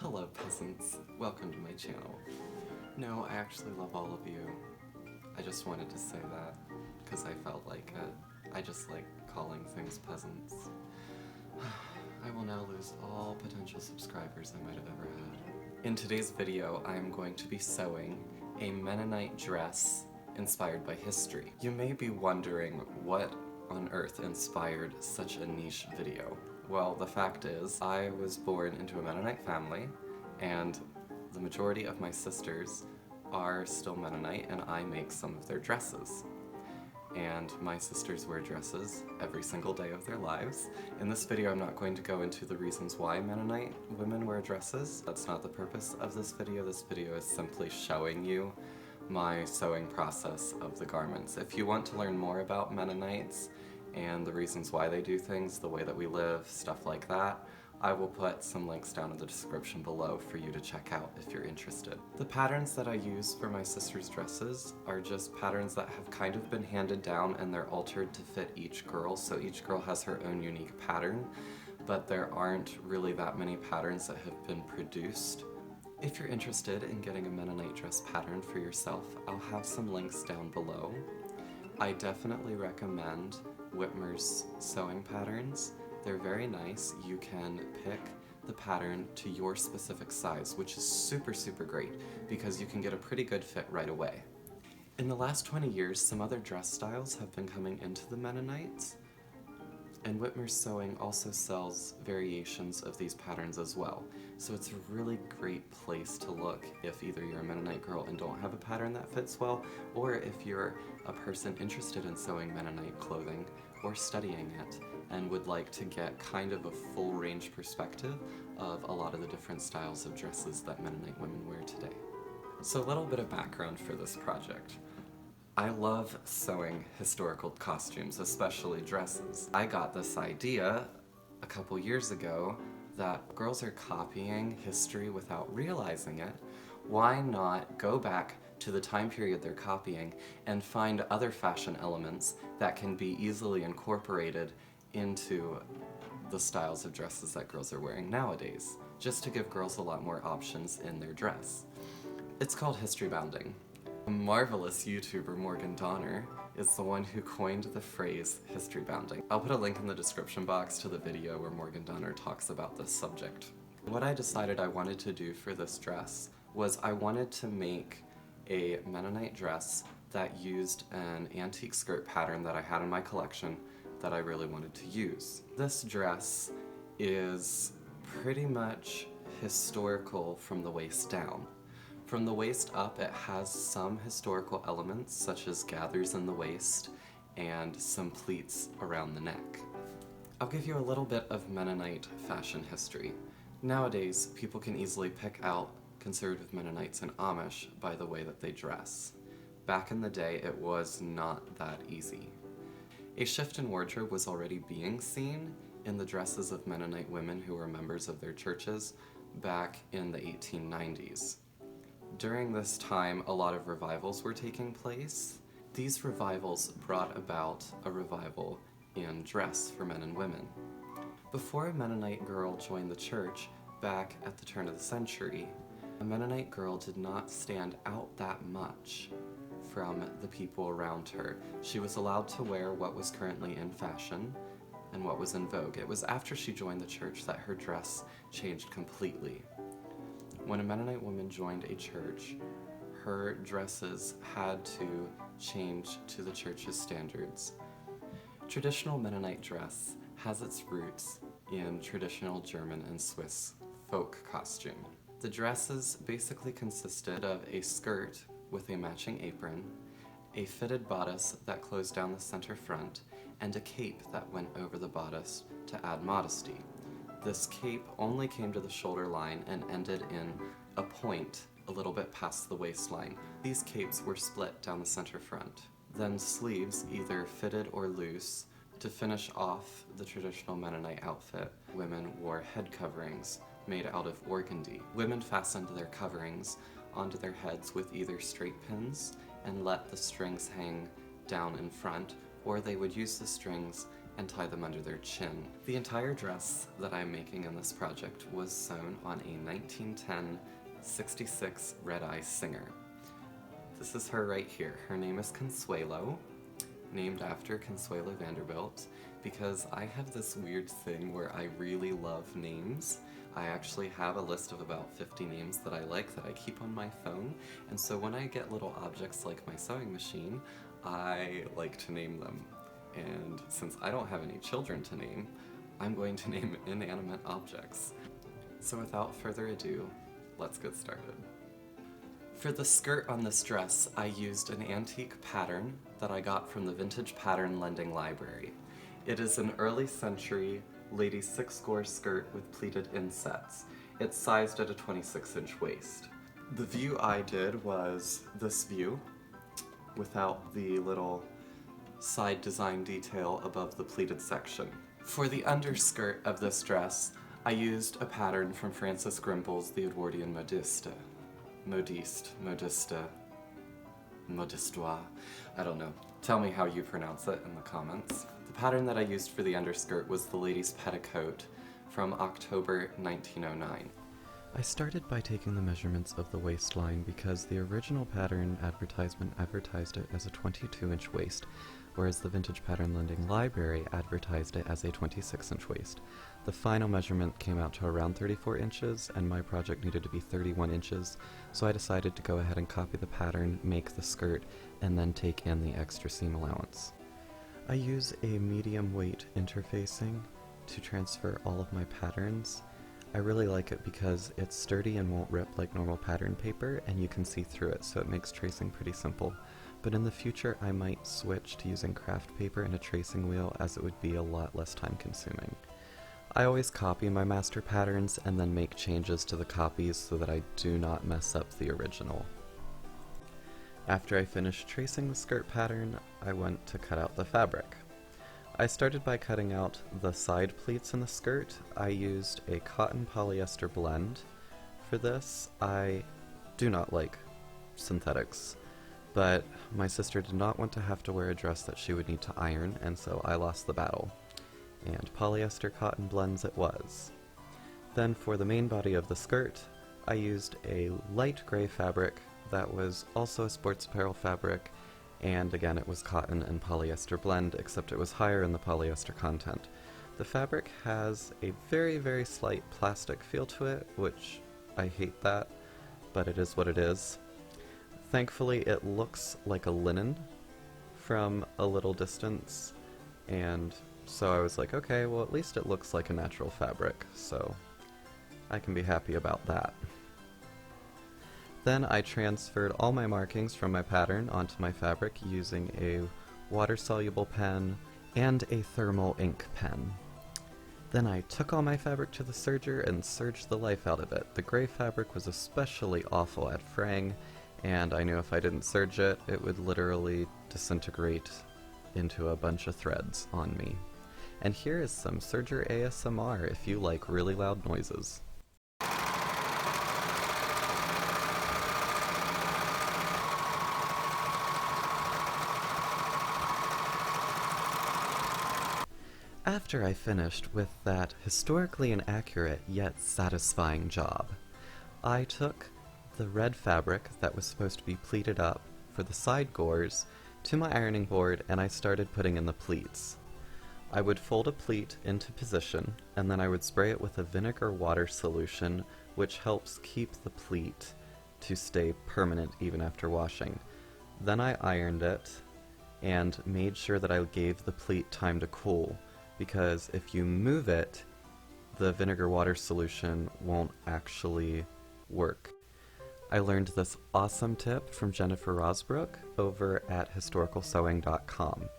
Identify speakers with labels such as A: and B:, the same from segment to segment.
A: Hello peasants, welcome to my channel. No, I actually love all of you. I just wanted to say that, because I felt like it. I just like calling things peasants. I will now lose all potential subscribers I might have ever had. In today's video, I am going to be sewing a Mennonite dress inspired by history. You may be wondering what on earth inspired such a niche video. Well, the fact is, I was born into a Mennonite family, and the majority of my sisters are still Mennonite, and I make some of their dresses. And my sisters wear dresses every single day of their lives. In this video, I'm not going to go into the reasons why Mennonite women wear dresses. That's not the purpose of this video. This video is simply showing you my sewing process of the garments. If you want to learn more about Mennonites and the reasons why they do things, the way that we live, stuff like that, I will put some links down in the description below for you to check out if you're interested. The patterns that I use for my sister's dresses are just patterns that have kind of been handed down, and they're altered to fit each girl, so each girl has her own unique pattern, but there aren't really that many patterns that have been produced. If you're interested in getting a Mennonite dress pattern for yourself, I'll have some links down below. I definitely recommend Whitmer's sewing patterns. They're very nice. You can pick the pattern to your specific size, which is super great because you can get a pretty good fit right away. In the last 20 years, some other dress styles have been coming into the Mennonites, and Whitmer's Sewing also sells variations of these patterns as well. So it's a really great place to look if either you're a Mennonite girl and don't have a pattern that fits well, or if you're a person interested in sewing Mennonite clothing or studying it and would like to get kind of a full range perspective of a lot of the different styles of dresses that Mennonite women wear today. So a little bit of background for this project. I love sewing historical costumes, especially dresses. I got this idea a couple years ago that girls are copying history without realizing it. Why not go back to the time period they're copying and find other fashion elements that can be easily incorporated into the styles of dresses that girls are wearing nowadays, just to give girls a lot more options in their dress. It's called history bounding. A marvelous YouTuber, Morgan Donner, is the one who coined the phrase history bounding. I'll put a link in the description box to the video where Morgan Donner talks about this subject. What I decided I wanted to do for this dress was I wanted to make a Mennonite dress that used an antique skirt pattern that I had in my collection that I really wanted to use. This dress is pretty much historical from the waist down. From the waist up, it has some historical elements such as gathers in the waist and some pleats around the neck. I'll give you a little bit of Mennonite fashion history. Nowadays, people can easily pick out conservative Mennonites and Amish by the way that they dress. Back in the day, it was not that easy. A shift in wardrobe was already being seen in the dresses of Mennonite women who were members of their churches back in the 1890s. During this time, a lot of revivals were taking place. These revivals brought about a revival in dress for men and women. Before a Mennonite girl joined the church back at the turn of the century, a Mennonite girl did not stand out that much from the people around her. She was allowed to wear what was currently in fashion and what was in vogue. It was after she joined the church that her dress changed completely. When a Mennonite woman joined a church, her dresses had to change to the church's standards. Traditional Mennonite dress has its roots in traditional German and Swiss folk costume. The dresses basically consisted of a skirt with a matching apron, a fitted bodice that closed down the center front, and a cape that went over the bodice to add modesty. This cape only came to the shoulder line and ended in a point a little bit past the waistline. These capes were split down the center front. Then sleeves, either fitted or loose, to finish off the traditional Mennonite outfit. Women wore head coverings made out of organdy. Women fastened their coverings onto their heads with either straight pins and let the strings hang down in front, or they would use the strings and tie them under their chin. The entire dress that I'm making in this project was sewn on a 1910 66 red-eye Singer. This is her right here. Her name is Consuelo, named after Consuelo Vanderbilt, because I have this weird thing where I really love names. I actually have a list of about 50 names that I like that I keep on my phone, and so when I get little objects like my sewing machine, I like to name them. And since I don't have any children to name, I'm going to name inanimate objects. So without further ado, let's get started. For the skirt on this dress, I used an antique pattern that I got from the Vintage Pattern Lending Library. It is an early century ladies 6-score skirt with pleated insets. It's sized at a 26-inch waist. The view I did was this view, without the little side design detail above the pleated section. For the underskirt of this dress, I used a pattern from Francis Grimble's The Edwardian Modiste. Modistoire. I don't know. Tell me how you pronounce it in the comments. The pattern that I used for the underskirt was the ladies' petticoat from October 1909. I started by taking the measurements of the waistline because the original pattern advertisement advertised it as a 22-inch waist, whereas the Vintage Pattern Lending Library advertised it as a 26-inch waist. The final measurement came out to around 34 inches, and my project needed to be 31 inches, so I decided to go ahead and copy the pattern, make the skirt, and then take in the extra seam allowance. I use a medium weight interfacing to transfer all of my patterns. I really like it because it's sturdy and won't rip like normal pattern paper, and you can see through it, so it makes tracing pretty simple. But in the future I might switch to using craft paper and a tracing wheel, as it would be a lot less time consuming. I always copy my master patterns and then make changes to the copies so that I do not mess up the original. After I finished tracing the skirt pattern, I went to cut out the fabric. I started by cutting out the side pleats in the skirt. I used a cotton polyester blend. For this, I do not like synthetics, but my sister did not want to have to wear a dress that she would need to iron, and so I lost the battle. And polyester cotton blends it was. Then for the main body of the skirt, I used a light gray fabric that was also a sports apparel fabric, and again it was cotton and polyester blend, except it was higher in the polyester content. The fabric has a very, very slight plastic feel to it, which I hate that, but it is what it is. Thankfully it looks like a linen from a little distance, and so I was like, okay, well at least it looks like a natural fabric, so I can be happy about that. Then I transferred all my markings from my pattern onto my fabric using a water-soluble pen and a thermal ink pen. Then I took all my fabric to the serger and serged the life out of it. The gray fabric was especially awful at fraying, and I knew if I didn't serge it, it would literally disintegrate into a bunch of threads on me. And here is some serger ASMR if you like really loud noises. After I finished with that historically inaccurate yet satisfying job, I took the red fabric that was supposed to be pleated up for the side gores to my ironing board, and I started putting in the pleats. I would fold a pleat into position, and then I would spray it with a vinegar water solution, which helps keep the pleat to stay permanent even after washing. Then I ironed it and made sure that I gave the pleat time to cool, because if you move it, the vinegar water solution won't actually work. I learned this awesome tip from Jennifer Rosbrook over at historicalsewing.com.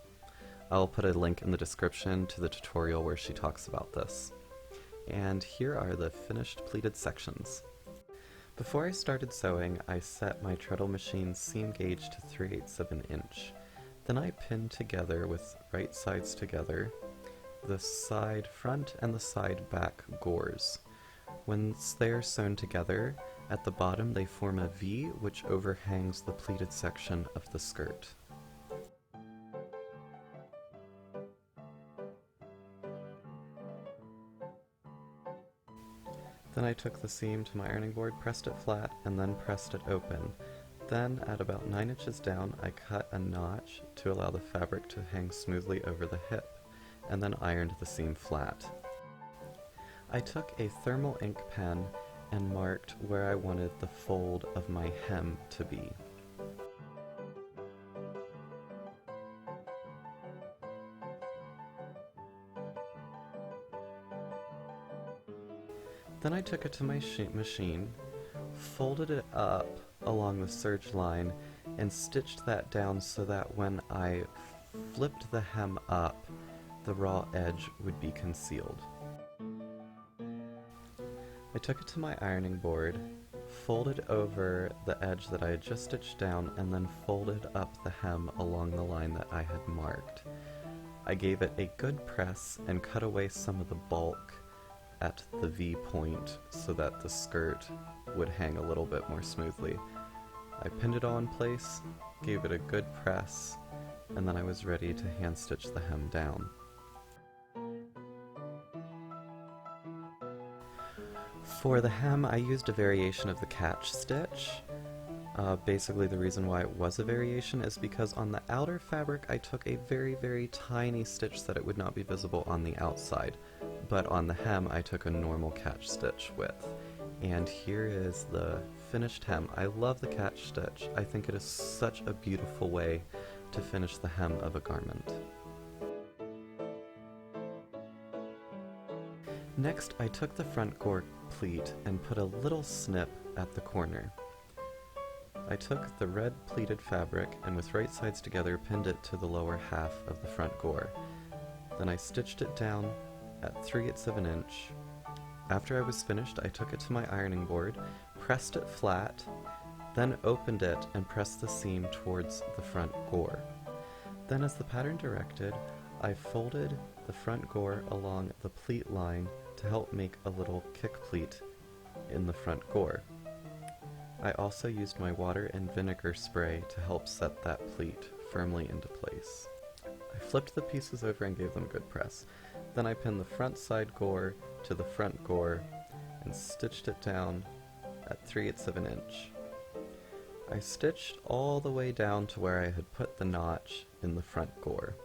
A: I'll put a link in the description to the tutorial where she talks about this. And here are the finished pleated sections. Before I started sewing, I set my treadle machine's seam gauge to 3/8 of an inch. Then I pinned together with right sides together the side front and the side back gores. Once they are sewn together, at the bottom they form a V which overhangs the pleated section of the skirt.
B: Then I took the seam to my ironing board, pressed it flat, and then pressed it open. Then, at about 9 inches down, I cut a notch to allow the fabric to hang smoothly over the hip, and then ironed the seam flat. I took a thermal ink pen and marked where I wanted the fold of my hem to be. Then I took it to my machine, folded it up along the serge line, and stitched that down so that when I flipped the hem up, the raw edge would be concealed. I took it to my ironing board, folded over the edge that I had just stitched down, and then folded up the hem along the line that I had marked. I gave it a good press and cut away some of the bulk at the V point so that the skirt would hang a little bit more smoothly. I pinned it all in place, gave it a good press, and then I was ready to hand stitch the hem down. For the hem, I used a variation of the catch stitch. Basically, the reason why it was a variation is because on the outer fabric I took a very, very tiny stitch so that it would not be visible on the outside, but on the hem I took a normal catch stitch width. And here is the finished hem. I love the catch stitch. I think it is such a beautiful way to finish the hem of a garment. Next, I took the front gore pleat and put a little snip at the corner. I took the red pleated fabric and with right sides together pinned it to the lower half of the front gore. Then I stitched it down at 3/8 of an inch. After I was finished, I took it to my ironing board, pressed it flat, then opened it and pressed the seam towards the front gore. Then, as the pattern directed, I folded the front gore along the pleat line to help make a little kick pleat in the front gore. I also used my water and vinegar spray to help set that pleat firmly into place. I flipped the pieces over and gave them a good press. Then I pinned the front side gore to the front gore and stitched it down at 3/8 of an inch. I stitched all the way down to where I had put the notch in the front gore.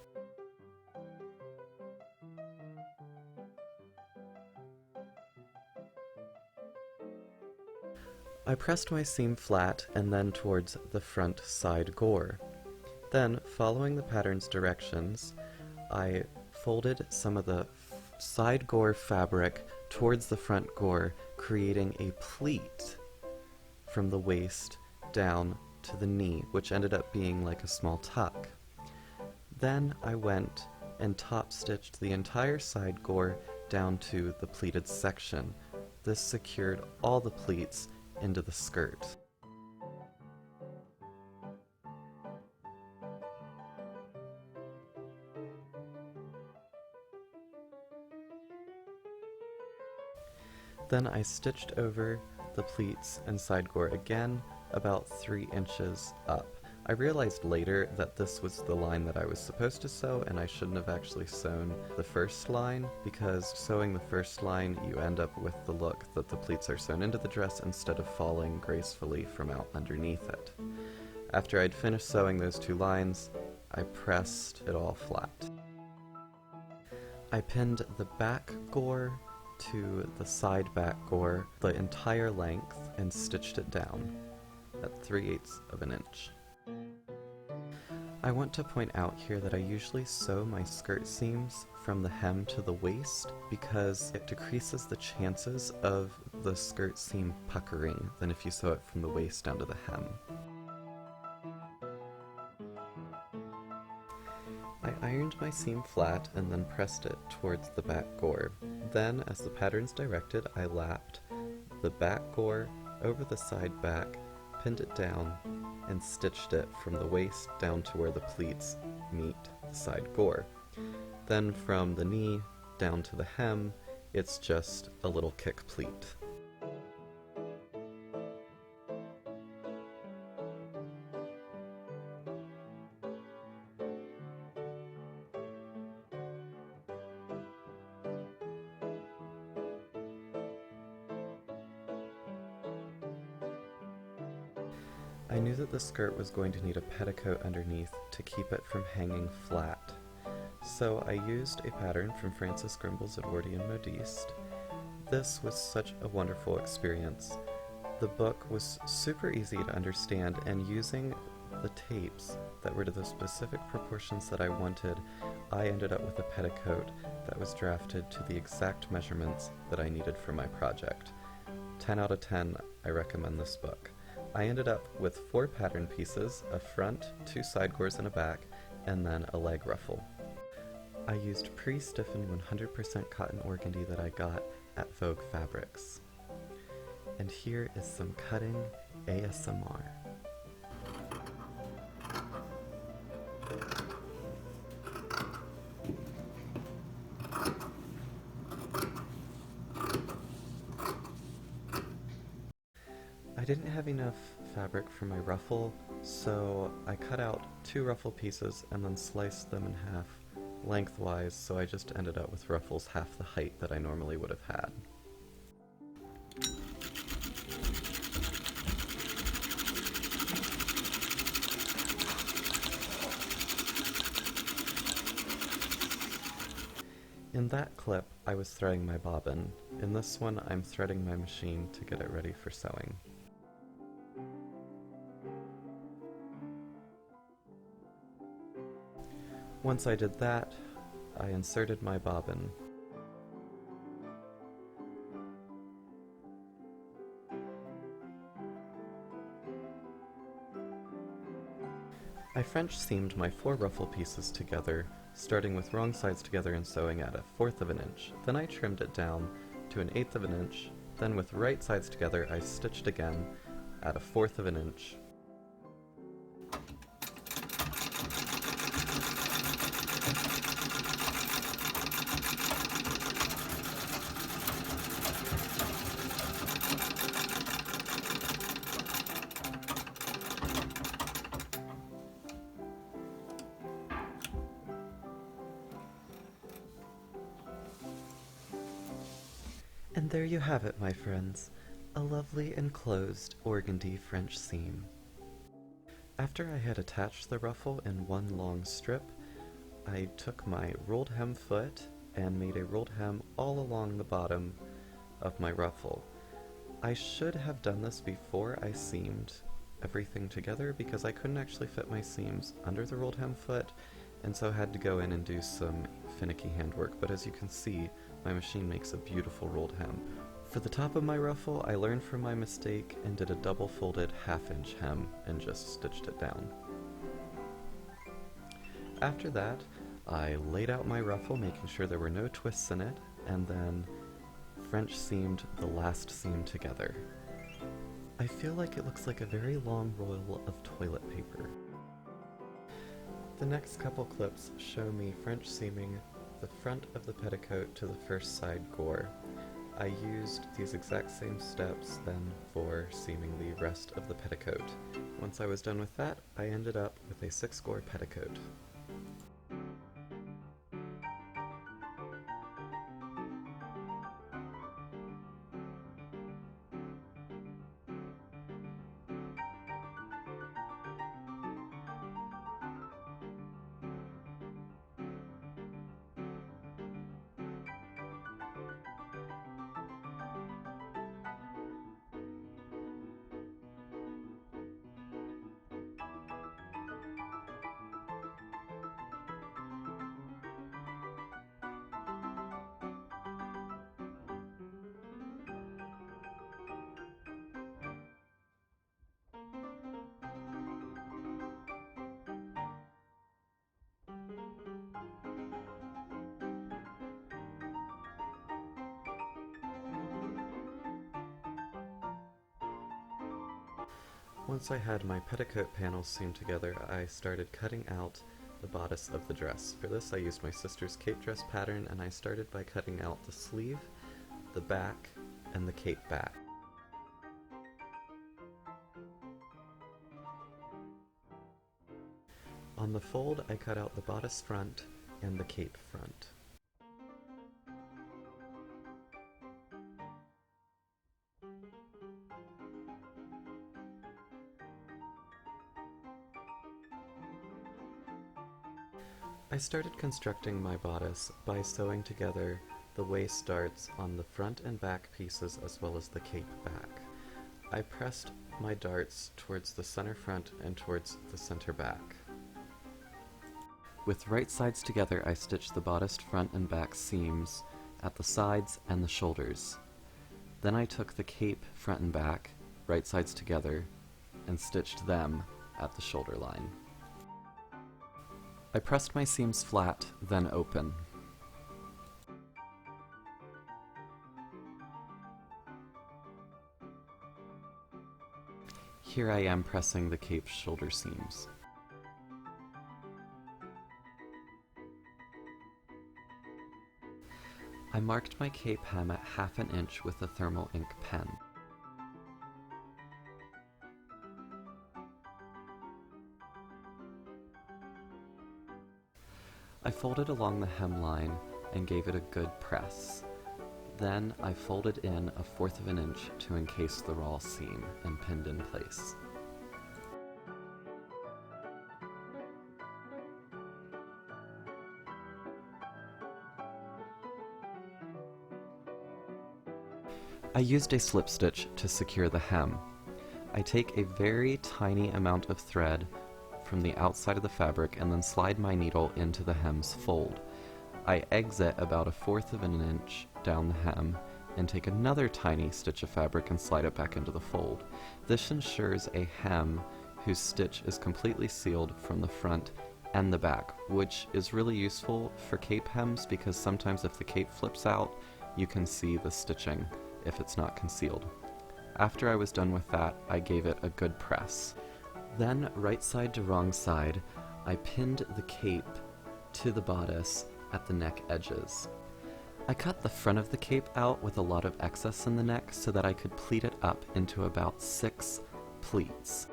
B: I pressed my seam flat and then towards the front side gore. Then, following the pattern's directions, I folded some of the side gore fabric towards the front gore, creating a pleat from the waist down to the knee, which ended up being like a small tuck. Then I went and top stitched the entire side gore down to the pleated section. This secured all the pleats into the skirt. Then I stitched over the pleats and side gore again, about 3 inches up. I realized later that this was the line that I was supposed to sew, and I shouldn't have actually sewn the first line, because sewing the first line you end up with the look that the pleats are sewn into the dress instead of falling gracefully from out underneath it. After I'd finished sewing those 2 lines, I pressed it all flat. I pinned the back gore to the side back gore the entire length and stitched it down at 3/8 of an inch. I want to point out here that I usually sew my skirt seams from the hem to the waist because it decreases the chances of the skirt seam puckering than if you sew it from the waist down to the hem. I ironed my seam flat and then pressed it towards the back gore. Then, as the pattern's directed, I lapped the back gore over the side back, pinned it down, and stitched it from the waist down to where the pleats meet the side gore. Then from the knee down to the hem, it's just a little kick pleat. I knew that the skirt was going to need a petticoat underneath to keep it from hanging flat. So I used a pattern from Francis Grimble's Edwardian Bodice. This was such a wonderful experience. The book was super easy to understand, and using the tapes that were to the specific proportions that I wanted, I ended up with a petticoat that was drafted to the exact measurements that I needed for my project. 10 out of 10, I recommend this book. I ended up with 4 pattern pieces, a front, 2 side gores and a back, and then a leg ruffle. I used pre-stiffened 100% cotton organdy that I got at Vogue Fabrics. And here is some cutting ASMR. I didn't have enough fabric for my ruffle, so I cut out 2 ruffle pieces and then sliced them in half lengthwise, so I just ended up with ruffles half the height that I normally would have had. In that clip, I was threading my bobbin. In this one, I'm threading my machine to get it ready for sewing. Once I did that, I inserted my bobbin. I French seamed my 4 ruffle pieces together, starting with wrong sides together and sewing at 1/4 of an inch. Then I trimmed it down to 1/8 of an inch. Then with right sides together, I stitched again at 1/4 of an inch. And there you have it, my friends, a lovely enclosed organdy French seam. After I had attached the ruffle in one long strip, I took my rolled hem foot and made a rolled hem all along the bottom of my ruffle. I should have done this before I seamed everything together because I couldn't actually fit my seams under the rolled hem foot, and so I had to go in and do some finicky handwork, but as you can see, my machine makes a beautiful rolled hem. For the top of my ruffle, I learned from my mistake and did a double folded 1/2-inch hem and just stitched it down. After that, I laid out my ruffle, making sure there were no twists in it, and then French seamed the last seam together. I feel like it looks like a very long roll of toilet paper. The next couple clips show me French seaming the front of the petticoat to the first side gore. I used these exact same steps then for seaming the rest of the petticoat. Once I was done with that, I ended up with a 6-gore petticoat. Once I had my petticoat panels seamed together, I started cutting out the bodice of the dress. For this I used my sister's cape dress pattern, and I started by cutting out the sleeve, the back, and the cape back. On the fold, I cut out the bodice front and the cape front. I started constructing my bodice by sewing together the waist darts on the front and back pieces as well as the cape back. I pressed my darts towards the center front and towards the center back. With right sides together, I stitched the bodice front and back seams at the sides and the shoulders. Then I took the cape front and back, right sides together, and stitched them at the shoulder line. I pressed my seams flat, then open. Here I am pressing the cape shoulder seams. I marked my cape hem at 1/2 inch with a thermal ink pen. I folded along the hemline and gave it a good press. Then I folded in 1/4 inch to encase the raw seam and pinned in place. I used a slip stitch to secure the hem. I take a very tiny amount of thread from the outside of the fabric and then slide my needle into the hem's fold. I exit about 1/4 inch down the hem and take another tiny stitch of fabric and slide it back into the fold. This ensures a hem whose stitch is completely sealed from the front and the back, which is really useful for cape hems because sometimes if the cape flips out, you can see the stitching if it's not concealed. After I was done with that, I gave it a good press. Then, right side to wrong side, I pinned the cape to the bodice at the neck edges. I cut the front of the cape out with a lot of excess in the neck so that I could pleat it up into about 6 pleats.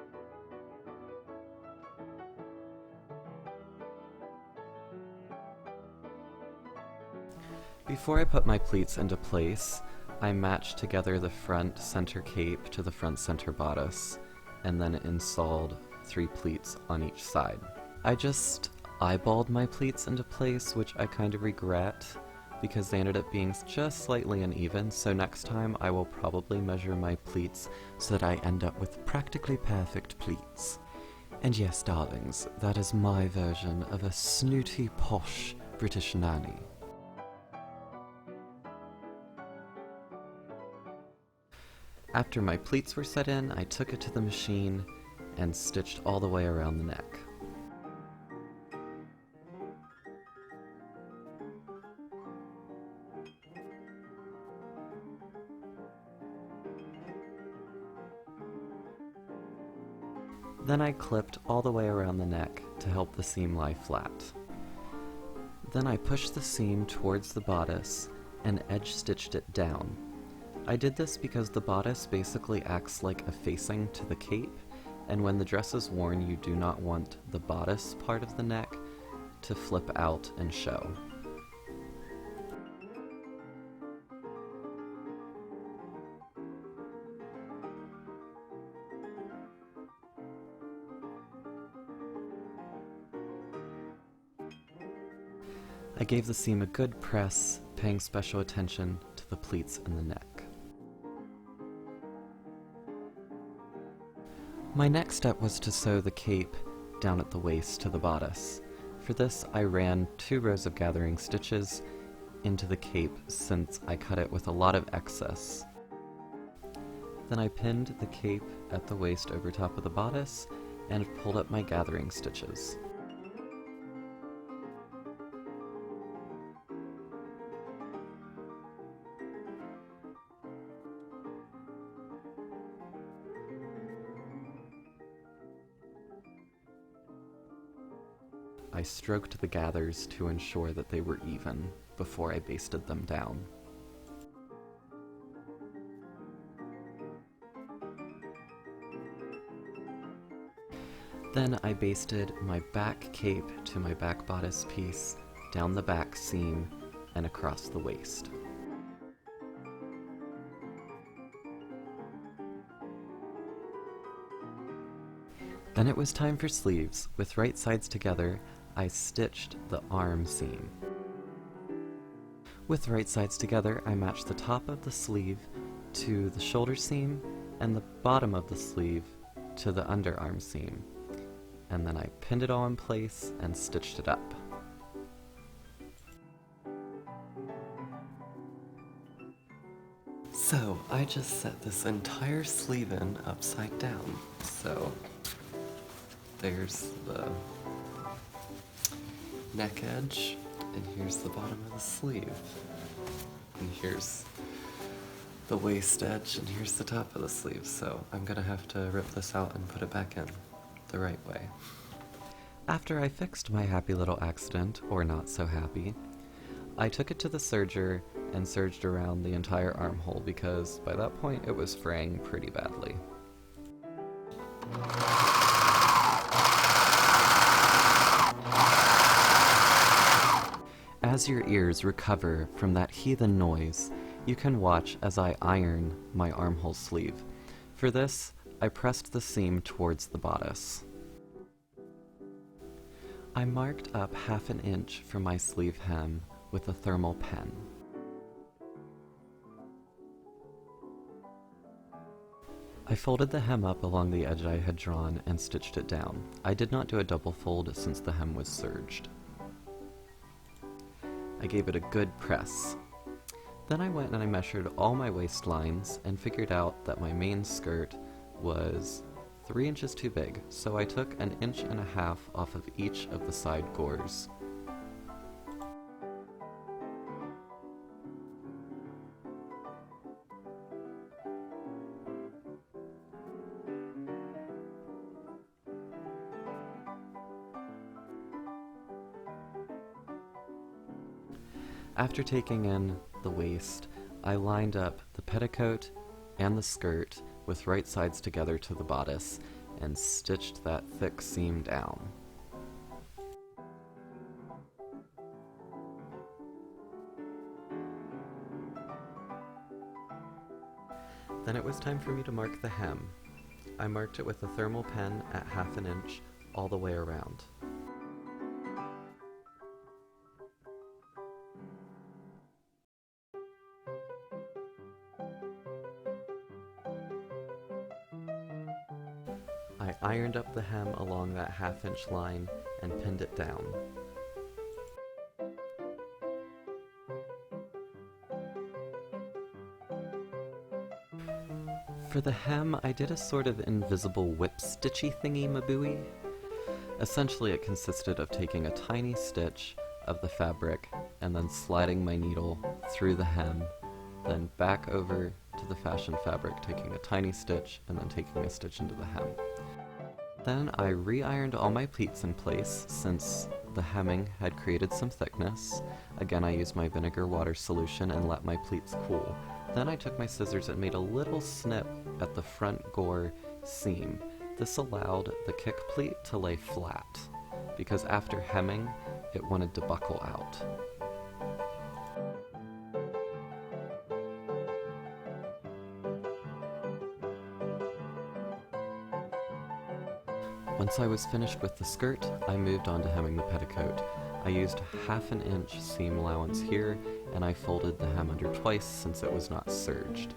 B: Before I put my pleats into place, I matched together the front center cape to the front center bodice, and then installed 3 pleats on each side. I just eyeballed my pleats into place, which I kind of regret, because they ended up being just slightly uneven, so next time I will probably measure my pleats so that I end up with practically perfect pleats. And yes, darlings, that is my version of a snooty, posh British nanny. After my pleats were set in, I took it to the machine and stitched all the way around the neck. Then I clipped all the way around the neck to help the seam lie flat. Then I pushed the seam towards the bodice and edge stitched it down. I did this because the bodice basically acts like a facing to the cape, and when the dress is worn, you do not want the bodice part of the neck to flip out and show. I gave the seam a good press, paying special attention to the pleats in the neck. My next step was to sew the cape down at the waist to the bodice. For this, I ran 2 rows of gathering stitches into the cape since I cut it with a lot of excess. Then I pinned the cape at the waist over top of the bodice and pulled up my gathering stitches. I stroked the gathers to ensure that they were even before I basted them down. Then I basted my back cape to my back bodice piece, down the back seam, and across the waist. Then it was time for sleeves. With right sides together, I stitched the arm seam. With right sides together, I matched the top of the sleeve to the shoulder seam and the bottom of the sleeve to the underarm seam. And then I pinned it all in place and stitched it up.
A: So, I just set this entire sleeve in upside down. So, there's the neck edge, and here's the bottom of the sleeve. And here's the waist edge, and here's the top of the sleeve. So, I'm gonna have to rip this out and put it back in the right way.
B: After I fixed my happy little accident, or not so happy, I took it to the serger and serged around the entire armhole because by that point it was fraying pretty badly. As your ears recover from that heathen noise, you can watch as I iron my armhole sleeve. For this, I pressed the seam towards the bodice. I marked up 1/2 inch for my sleeve hem with a thermal pen. I folded the hem up along the edge I had drawn and stitched it down. I did not do a double fold since the hem was serged. I gave it a good press. Then I went and I measured all my waistlines and figured out that my main skirt was 3 inches too big, so I took 1.5 inches off of each of the side gores. After taking in the waist, I lined up the petticoat and the skirt with right sides together to the bodice and stitched that thick seam down. Then it was time for me to mark the hem. I marked it with a thermal pen at 1/2 inch all the way around. I ironed up the hem along that 1/2 inch line and pinned it down. For the hem, I did a sort of invisible whip stitchy thingy-mabooey. Essentially, it consisted of taking a tiny stitch of the fabric and then sliding my needle through the hem, then back over to the fashion fabric, taking a tiny stitch and then taking a stitch into the hem. Then I re-ironed all my pleats in place since the hemming had created some thickness. Again, I used my vinegar water solution and let my pleats cool. Then I took my scissors and made a little snip at the front gore seam. This allowed the kick pleat to lay flat, because after hemming, it wanted to buckle out. Once I was finished with the skirt, I moved on to hemming the petticoat. I used 1/2 inch seam allowance here, and I folded the hem under twice since it was not serged.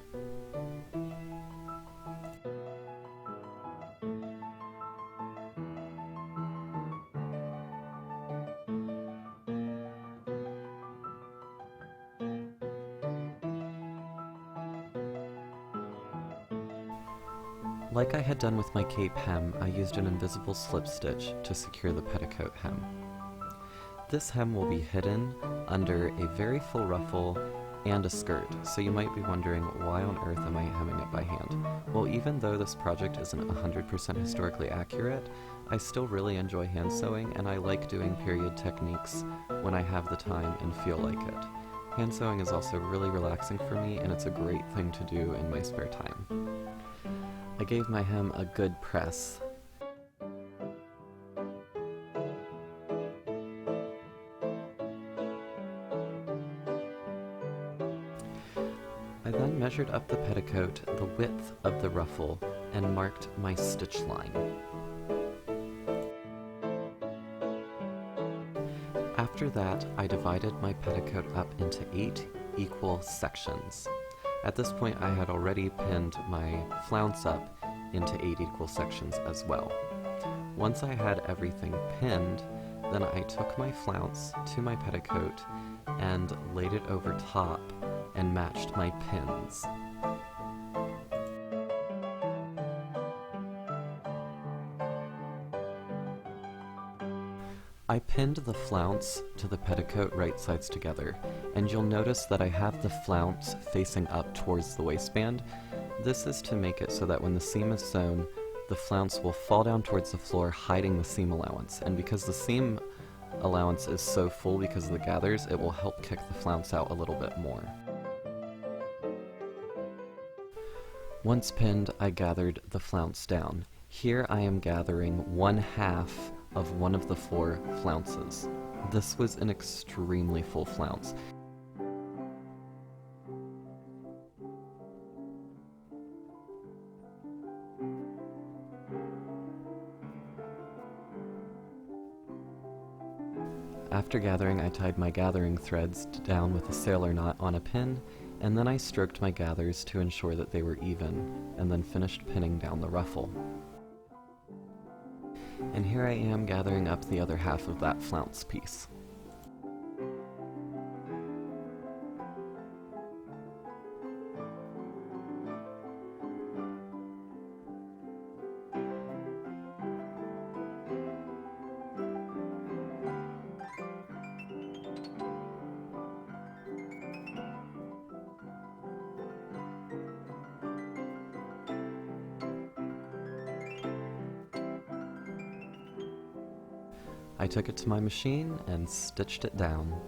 B: Like I had done with my cape hem, I used an invisible slip stitch to secure the petticoat hem. This hem will be hidden under a very full ruffle and a skirt, so you might be wondering, why on earth am I hemming it by hand? Well, even though this project isn't 100% historically accurate, I still really enjoy hand sewing, and I like doing period techniques when I have the time and feel like it. Hand sewing is also really relaxing for me, and it's a great thing to do in my spare time. I gave my hem a good press. I then measured up the petticoat the width of the ruffle and marked my stitch line. After that, I divided my petticoat up into 8 equal sections. At this point, I had already pinned my flounce up into 8 equal sections as well. Once I had everything pinned, then I took my flounce to my petticoat and laid it over top and matched my pins. I pinned the flounce to the petticoat right sides together, and you'll notice that I have the flounce facing up towards the waistband. This is to make it so that when the seam is sewn, the flounce will fall down towards the floor, hiding the seam allowance. And because the seam allowance is so full because of the gathers, it will help kick the flounce out a little bit more. Once pinned, I gathered the flounce down. Here I am gathering 1/2 of one of the 4 flounces. This was an extremely full flounce. After gathering, I tied my gathering threads down with a sailor knot on a pin, and then I stroked my gathers to ensure that they were even, and then finished pinning down the ruffle. And here I am gathering up the other half of that flounce piece. I took it to my machine and stitched it down.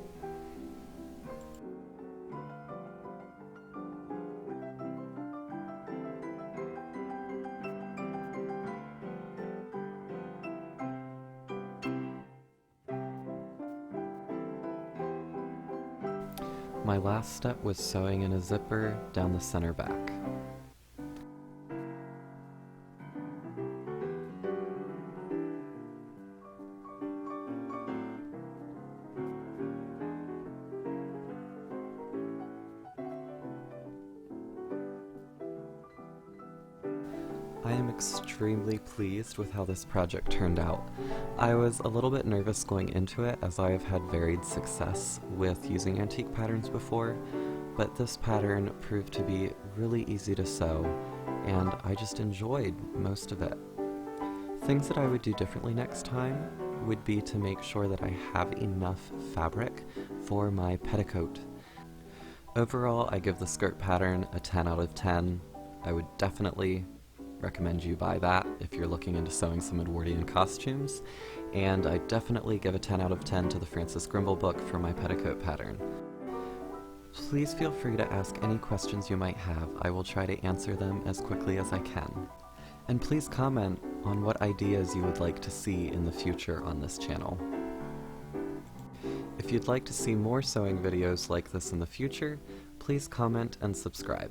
B: My last step was sewing in a zipper down the center back. I am extremely pleased with how this project turned out. I was a little bit nervous going into it as I have had varied success with using antique patterns before, but this pattern proved to be really easy to sew, and I just enjoyed most of it. Things that I would do differently next time would be to make sure that I have enough fabric for my petticoat. Overall, I give the skirt pattern a 10 out of 10. I would definitely recommend you buy that if you're looking into sewing some Edwardian costumes, and I definitely give a 10 out of 10 to the Frances Grimble book for my petticoat pattern. Please feel free to ask any questions you might have. I will try to answer them as quickly as I can. And please comment on what ideas you would like to see in the future on this channel. If you'd like to see more sewing videos like this in the future, please comment and subscribe.